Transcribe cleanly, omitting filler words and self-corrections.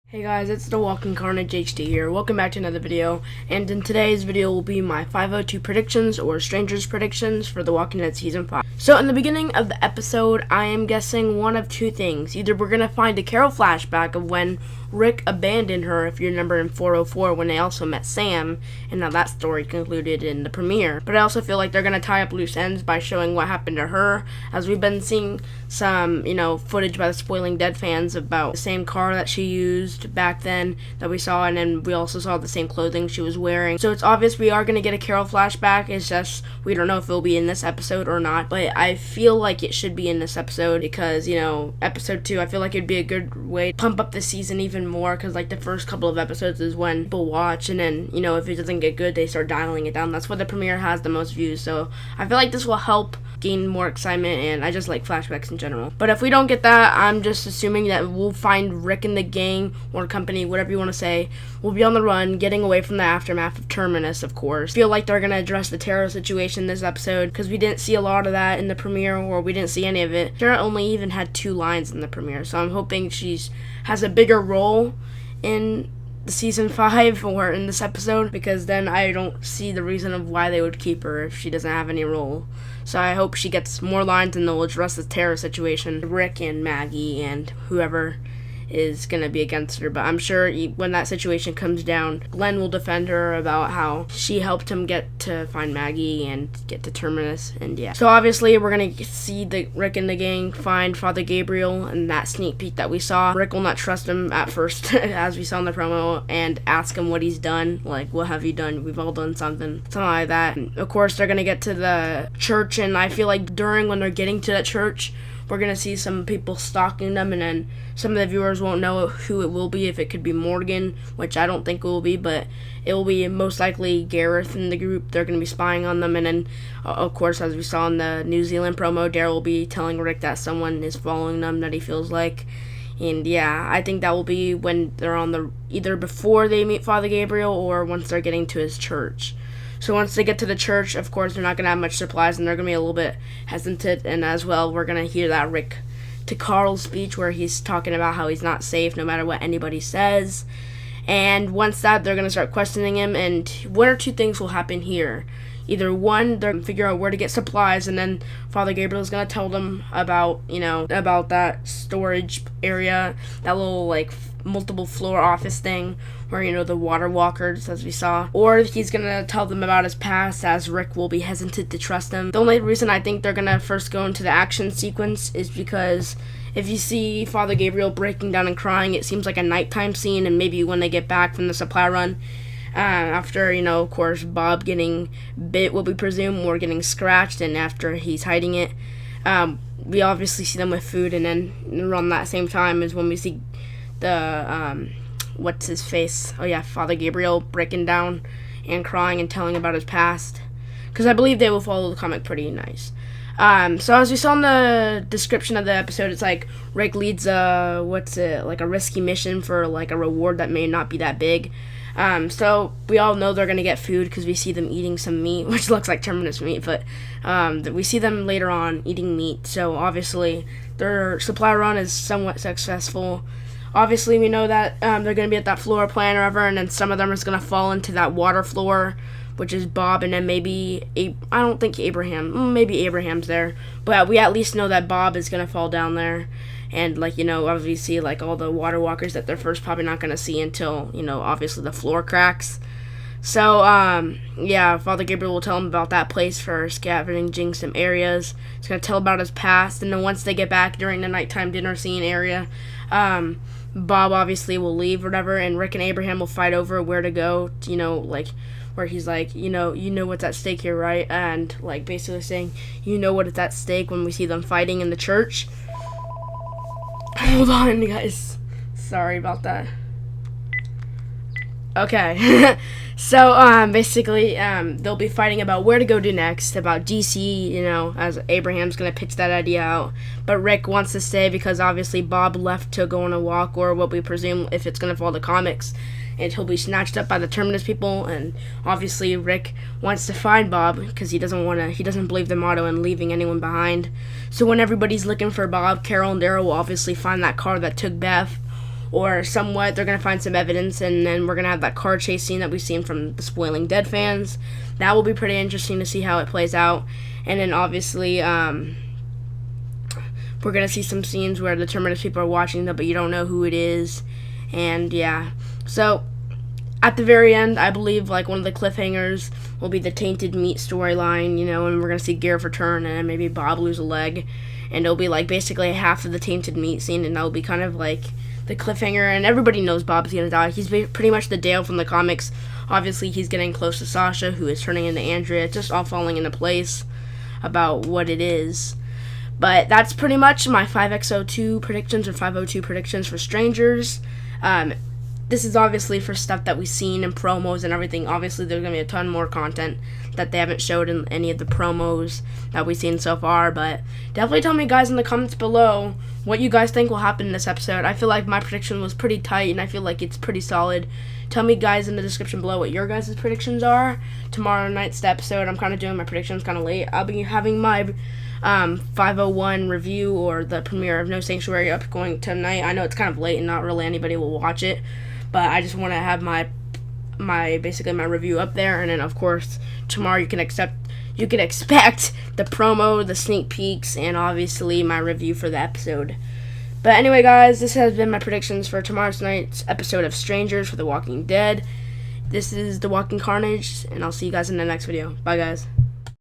Hey guys, it's the Walking Carnage HD here. Welcome back to another video, and in today's video will be my 502 predictions or Strangers predictions for The Walking Dead Season 5. So in the beginning of the episode, I am guessing one of two things. Either we're going to find a Carol flashback of when Rick abandoned her, if you remember in 404 when they also met Sam, and now that story concluded in the premiere. But I also feel like they're going to tie up loose ends by showing what happened to her, as we've been seeing some, footage by the Spoiling Dead fans about the same car that she used back then that we saw, and then we also saw the same clothing she was wearing. So it's obvious we are going to get a Carol flashback. It's just we don't know if it'll be in this episode or not, but I feel like it should be in this episode because, episode 2, I feel like it'd be a good way to pump up the season even more, because like the first couple of episodes is when people watch, and then, if it doesn't get good, they start dialing it down. That's why the premiere has the most views, so I feel like this will help gain more excitement, and I just like flashbacks in general. But if we don't get that, I'm just assuming that we'll find Rick and the gang, or company, whatever you want to say, will be on the run, getting away from the aftermath of Terminus, of course. I feel like they're going to address the Tara situation this episode, because we didn't see a lot of that in the premiere, or we didn't see any of it. Tara only even had 2 lines in the premiere, so I'm hoping she has a bigger role in the season 5 or in this episode, because then I don't see the reason of why they would keep her if she doesn't have any role. So I hope she gets more lines and they'll address the Tara situation, Rick and Maggie and whoever is going to be against her. But I'm sure when that situation comes down, Glenn will defend her about how she helped him get to find Maggie and get to Terminus, and yeah. So obviously we're going to see the Rick and the gang find Father Gabriel in that sneak peek that we saw. Rick will not trust him at first, as we saw in the promo, and ask him what he's done. Like, what have you done? We've all done something like that. And of course, they're going to get to the church, and I feel like when they're getting to that church, we're going to see some people stalking them, and then some of the viewers won't know who it will be, if it could be Morgan, which I don't think it will be, but it will be most likely Gareth and the group. They're going to be spying on them, and then, of course, as we saw in the New Zealand promo, Daryl will be telling Rick that someone is following them, that he feels like. And yeah, I think that will be when they're on either before they meet Father Gabriel or once they're getting to his church. So once they get to the church, of course, they're not going to have much supplies, and they're going to be a little bit hesitant. And as well, we're going to hear that Rick to Carl speech where he's talking about how he's not safe no matter what anybody says. And once that, they're going to start questioning him, and one or two things will happen here. Either one, they're going to figure out where to get supplies, and then Father Gabriel is going to tell them about, about that storage area, that little, multiple floor office thing where, the water walkers, as we saw. Or he's going to tell them about his past, as Rick will be hesitant to trust him. The only reason I think they're going to first go into the action sequence is because if you see Father Gabriel breaking down and crying, it seems like a nighttime scene, and maybe when they get back from the supply run, after, of course, Bob getting bit, what we presume, or getting scratched, and after he's hiding it, we obviously see them with food, and then around that same time is when we see the, what's his face? Oh yeah, Father Gabriel breaking down and crying and telling about his past, because I believe they will follow the comic pretty nice. So as we saw in the description of the episode, it's like Rick leads a risky mission for a reward that may not be that big. So we all know they're going to get food because we see them eating some meat, which looks like Terminus meat, but we see them later on eating meat. So obviously their supply run is somewhat successful. Obviously we know that they're going to be at that floor plan or whatever, and then some of them is going to fall into that water floor, which is Bob, and then maybe, I don't think Abraham, maybe Abraham's there, but we at least know that Bob is going to fall down there, and, obviously, all the water walkers that they're first probably not going to see until, obviously the floor cracks. So, yeah, Father Gabriel will tell him about that place for scavenging some areas. He's going to tell about his past, and then once they get back during the nighttime dinner scene area, Bob obviously will leave or whatever, and Rick and Abraham will fight over where to go, where he's like, you know what's at stake here, right? And, basically saying, what is at stake when we see them fighting in the church. Hold on, guys. Sorry about that. Okay. So, basically, they'll be fighting about where to go to next, about DC, as Abraham's going to pitch that idea out. But Rick wants to stay because, obviously, Bob left to go on a walk, or what we presume, if it's going to follow the comics, and he'll be snatched up by the Terminus people, and obviously Rick wants to find Bob because he doesn't believe the motto in leaving anyone behind. So when everybody's looking for Bob, Carol and Daryl will obviously find that car that took Beth, or somewhat. They're going to find some evidence, and then we're going to have that car chase scene that we've seen from the Spoiling Dead fans. That will be pretty interesting to see how it plays out. And then obviously, we're going to see some scenes where the Terminus people are watching them, but you don't know who it is. And yeah, so at the very end, I believe like one of the cliffhangers will be the Tainted Meat storyline, you know, and we're going to see Gareth return, and then maybe Bob lose a leg. And it'll be like basically half of the Tainted Meat scene, and that'll be kind of like the cliffhanger. And everybody knows Bob's gonna die. He's pretty much the Dale from the comics. Obviously, he's getting close to Sasha, who is turning into Andrea. It's just all falling into place about what it is. But that's pretty much my 5X02 predictions or 502 predictions for Strangers. This is obviously for stuff that we've seen in promos and everything. Obviously, there's going to be a ton more content that they haven't showed in any of the promos that we've seen so far. But definitely tell me, guys, in the comments below what you guys think will happen in this episode. I feel like my prediction was pretty tight, and I feel like it's pretty solid. Tell me, guys, in the description below what your guys' predictions are. Tomorrow night's episode, I'm kind of doing my predictions kind of late. I'll be having my 501 review or the premiere of No Sanctuary up going tonight. I know it's kind of late and not really anybody will watch it, but I just want to have my basically my review up there. And then of course tomorrow you can expect the promo, the sneak peeks, and obviously my review for the episode. But anyway, guys, this has been my predictions for tomorrow's night's episode of Strangers for The Walking Dead. This is The Walking Carnage, and I'll see you guys in the next video. Bye, guys.